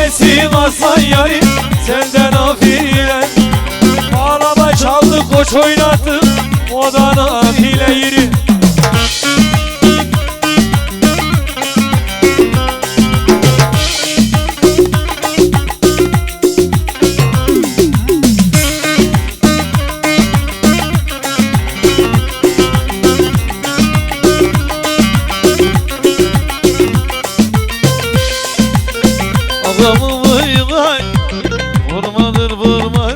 Kafilesin aslan yarim senden afile. Bağlama çaldı koç oynattı o da nafile yeri. Ağlamı bıyık vurmadır vurma,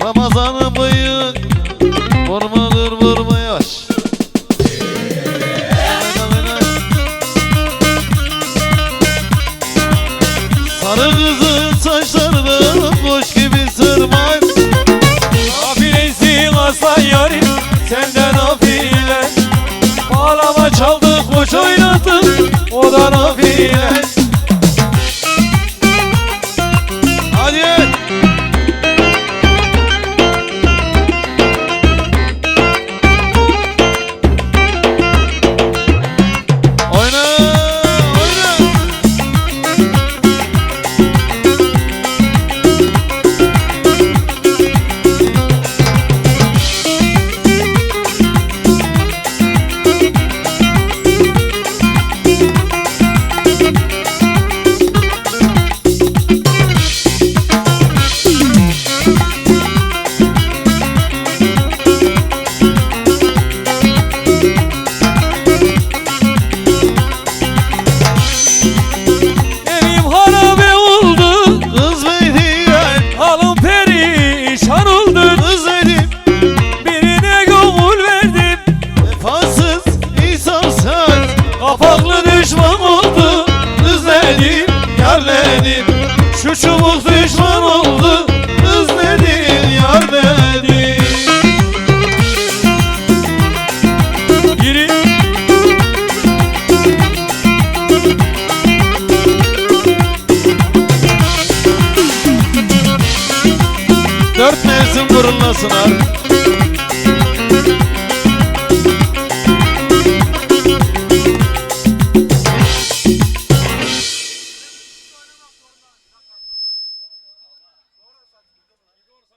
Ramazan'ı bıyık vurmadır vurma yaş. Sarı kızın saçlarını kuş gibi sırmay. Kafilesin aslan yarim senden afile. Bağlama çaldı koç oynattı o da nafile. Kapaklı düşman oldu, özledim, yarledim. Şu çubuk düşman oldu, özledim, yarledim. Giri. Dört mevsim vurulmasın abi.